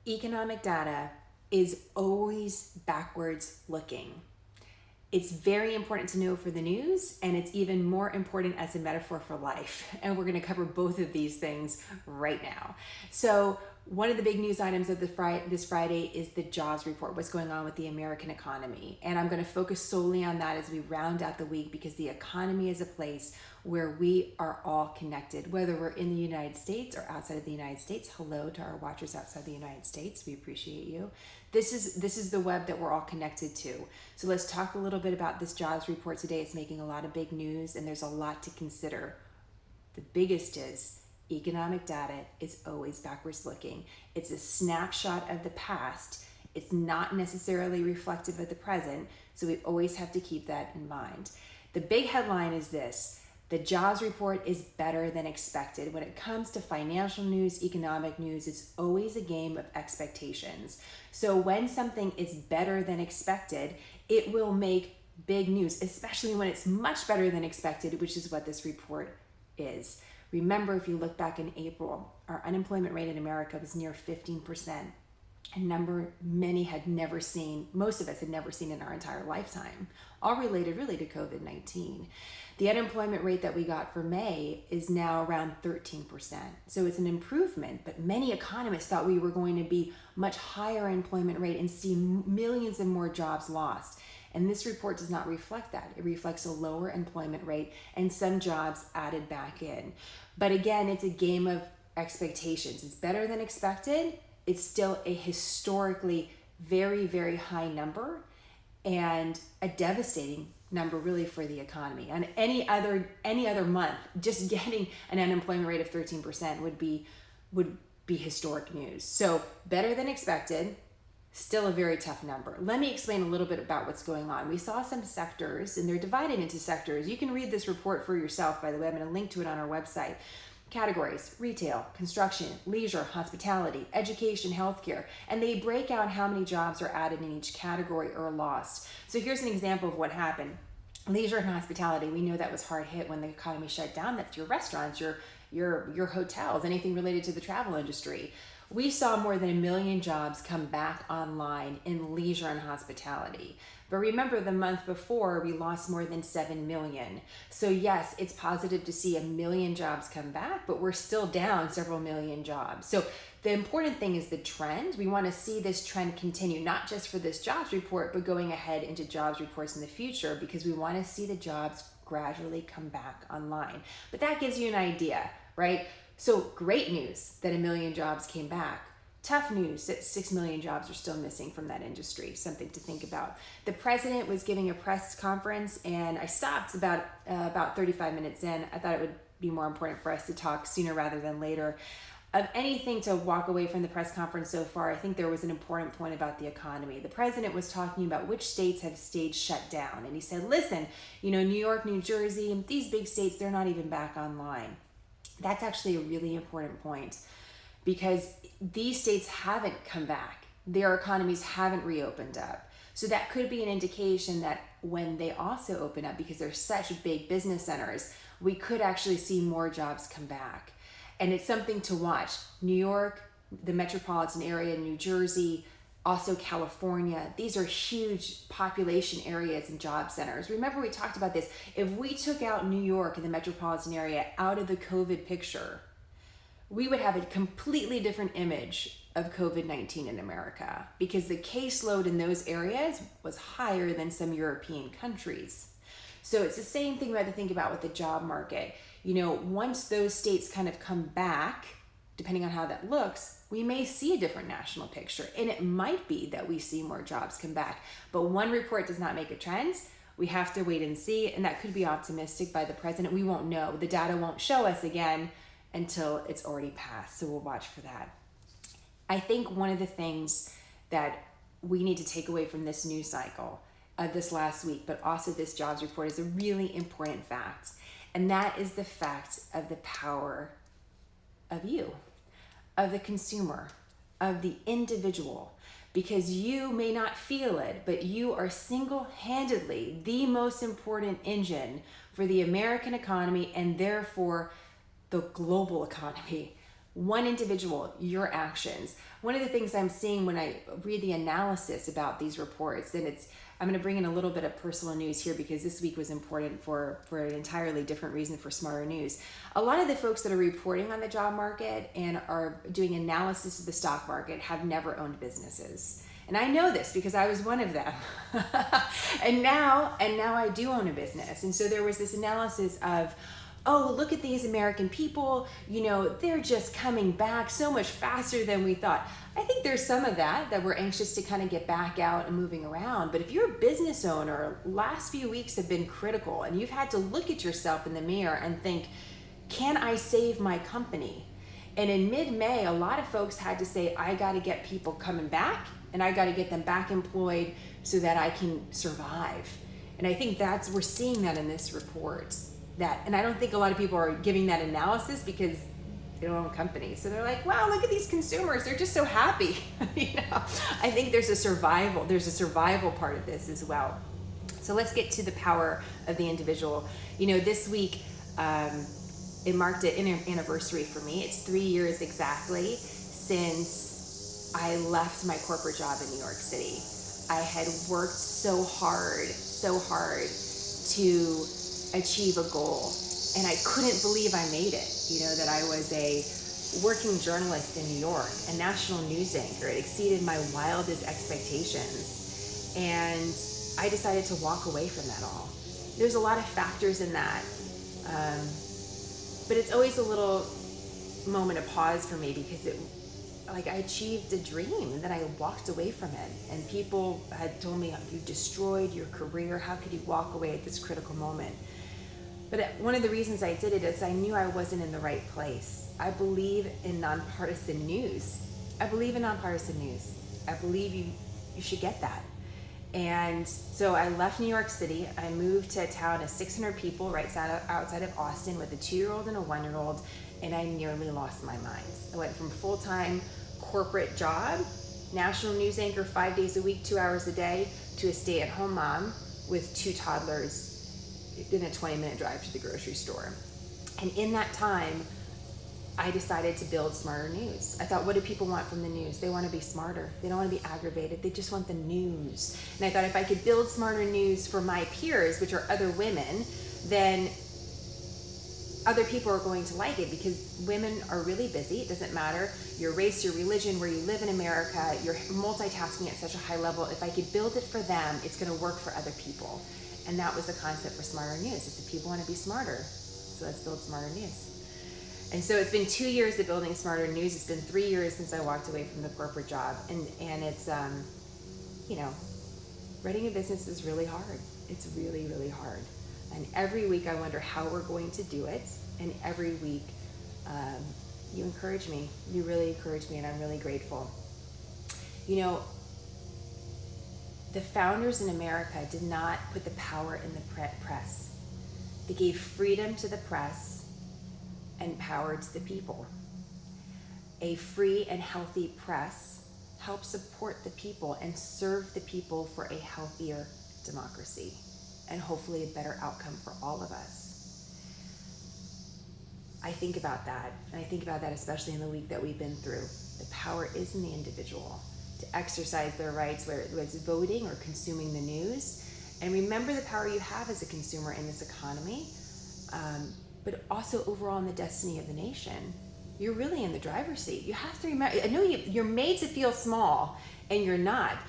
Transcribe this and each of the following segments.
Economic data is always backwards looking. It's very important to know for the news, and it's even more important as a metaphor for life. And we're going to cover both of these things right now. So one of the big news items of this Friday is the jobs report, what's going on with the American economy. And I'm going to focus solely on that as we round out the week, because the economy is a place where we are all connected, whether we're in the United States or outside of the United States. Hello to our watchers outside the United States. We appreciate you. This is the web that we're all connected to. So let's talk a little bit about this jobs report today. It's making a lot of big news, and there's a lot to consider. The biggest is economic data is always backwards looking. It's a snapshot of the past. It's not necessarily reflective of the present, so we always have to keep that in mind. The big headline is this: the jobs report is better than expected. When it comes to financial news, economic news, it's always a game of expectations. So when something is better than expected, it will make big news, especially when it's much better than expected, which is what this report is. Remember, if you look back in April, our unemployment rate in America was near 15%. A number many had never seen, most of us had never seen in our entire lifetime, all related really to COVID-19. The unemployment rate that we got for May is now around 13%. So it's an improvement, but many economists thought we were going to be much higher employment rate and see millions and more jobs lost. And this report does not reflect that. It reflects a lower employment rate and some jobs added back in. But again, it's a game of expectations. It's better than expected. It's still a historically very, very high number, and a devastating number really for the economy. On any other month, just getting an unemployment rate of 13% would be historic news. So better than expected, still a very tough number. Let me explain a little bit about what's going on. We saw some sectors, and they're divided into sectors. You can read this report for yourself, by the way. I'm going to link to it on our website. Categories: retail, construction, leisure, hospitality, education, healthcare, and they break out how many jobs are added in each category or lost. So here's an example of what happened. Leisure and hospitality, we know that was hard hit when the economy shut down. That's your restaurants, your hotels, anything related to the travel industry. We saw more than 1 million jobs come back online in leisure and hospitality. But remember, the month before, we lost more than 7 million. So yes, it's positive to see 1 million jobs come back, but we're still down several million jobs. So the important thing is the trend. We want to see this trend continue, not just for this jobs report, but going ahead into jobs reports in the future, because we want to see the jobs gradually come back online. But that gives you an idea, right? So great news that 1 million jobs came back. Tough news that 6 million jobs are still missing from that industry. Something to think about. The president was giving a press conference, and I stopped about 35 minutes in. I thought it would be more important for us to talk sooner rather than later. Of anything to walk away from the press conference so far, I think there was an important point about the economy. The president was talking about which states have stayed shut down. And he said, listen, New York, New Jersey, these big states, they're not even back online. That's actually a really important point, because these states haven't come back. Their economies haven't reopened up. So that could be an indication that when they also open up, because they're such big business centers, we could actually see more jobs come back. And it's something to watch. New York, the metropolitan area, New Jersey, also California, these are huge population areas and job centers. Remember, we talked about this. If we took out New York and the metropolitan area out of the COVID picture, we would have a completely different image of COVID-19 in America, because the caseload in those areas was higher than some European countries. So it's the same thing we have to think about with the job market. Once those states kind of come back, depending on how that looks, we may see a different national picture. And it might be that we see more jobs come back. But one report does not make a trend. We have to wait and see. And that could be optimistic by the president. We won't know. The data won't show us again until it's already passed. So we'll watch for that. I think one of the things that we need to take away from this news cycle of this last week, but also this jobs report, is a really important fact. And that is the fact of the power of you, of the consumer, of the individual. Because you may not feel it, but you are single-handedly the most important engine for the American economy, and therefore the global economy. One individual, your actions. One of the things I'm seeing when I read the analysis about these reports, and I'm going to bring in a little bit of personal news here because this week was important for an entirely different reason for SmartHER News. A lot of the folks that are reporting on the job market and are doing analysis of the stock market have never owned businesses. And I know this because I was one of them. and now I do own a business. And so there was this analysis of, oh, look at these American people, they're just coming back so much faster than we thought. I think there's some of that we're anxious to kind of get back out and moving around. But if you're a business owner, last few weeks have been critical and you've had to look at yourself in the mirror and think, can I save my company? And in mid-May, a lot of folks had to say, I got to get people coming back and I got to get them back employed so that I can survive. And I think we're seeing that in this report. And I don't think a lot of people are giving that analysis because they don't own companies. So they're like, wow, look at these consumers. They're just so happy. I think there's a survival part of this as well. So let's get to the power of the individual. This week, it marked an anniversary for me. It's 3 years exactly since I left my corporate job in New York City. I had worked so hard to achieve a goal, and I couldn't believe I made it. That I was a working journalist in New York, a national news anchor. It exceeded my wildest expectations, and I decided to walk away from that all. There's a lot of factors in that, but it's always a little moment of pause for me because I achieved a dream and then I walked away from it, and people had told me, you destroyed your career, how could you walk away at this critical moment? But one of the reasons I did it is I knew I wasn't in the right place. I believe in nonpartisan news. I believe you should get that. And so I left New York City. I moved to a town of 600 people right outside of Austin with a 2-year-old and a 1-year-old, and I nearly lost my mind. I went from full-time corporate job, national news anchor 5 days a week, 2 hours a day, to a stay-at-home mom with 2 toddlers in a 20-minute drive to the grocery store. And in that time, I decided to build SmartHER News. I thought, what do people want from the news? They want to be smarter. They don't want to be aggravated. They just want the news. And I thought if I could build SmartHER News for my peers, which are other women, then other people are going to like it, because women are really busy. It doesn't matter your race, your religion, where you live in America, you're multitasking at such a high level. If I could build it for them, it's going to work for other people. And that was the concept for SmartHER News, is that people want to be smarter. So let's build SmartHER News. And so it's been 2 years of building SmartHER News. It's been 3 years since I walked away from the corporate job. And it's, running a business is really hard. It's really, really hard. And every week I wonder how we're going to do it. And every week you encourage me. You really encourage me, and I'm really grateful. The founders in America did not put the power in the press. They gave freedom to the press and power to the people. A free and healthy press helps support the people and serve the people for a healthier democracy and hopefully a better outcome for all of us. I think about that, and I think about that especially in the week that we've been through. The power is in the individual to exercise their rights, whether it's voting or consuming the news. And remember the power you have as a consumer in this economy, but also overall in the destiny of the nation. You're really in the driver's seat. You have to remember, I know you're made to feel small, and you're not.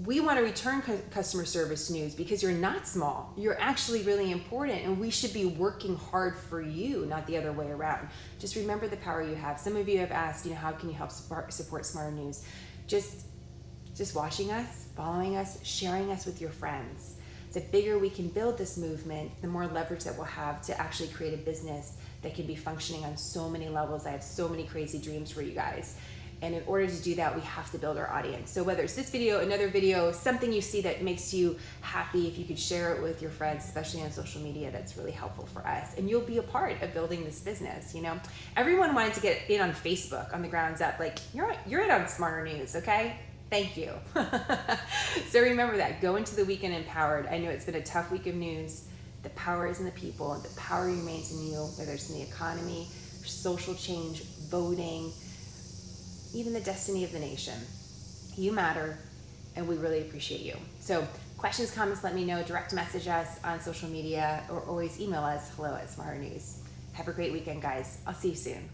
We want to return customer service news because you're not small. You're actually really important, and we should be working hard for you, not the other way around. Just remember the power you have. Some of you have asked, how can you help support SmartHER News? Just watching us, following us, sharing us with your friends. The bigger we can build this movement, the more leverage that we'll have to actually create a business that can be functioning on so many levels. I have so many crazy dreams for you guys. And in order to do that, we have to build our audience. So whether it's this video, another video, something you see that makes you happy, if you could share it with your friends, especially on social media, that's really helpful for us. And you'll be a part of building this business. Everyone wanted to get in on Facebook on the grounds up. Like, you're in on SmartHER News, okay? Thank you. So remember that. Go into the weekend empowered. I know it's been a tough week of news. The power is in the people, and the power remains in you, whether it's in the economy, social change, voting, even the destiny of the nation. You matter, and we really appreciate you. So questions, comments, let me know. Direct message us on social media or always email us, hello@SmartHER News. Have a great weekend, guys. I'll see you soon.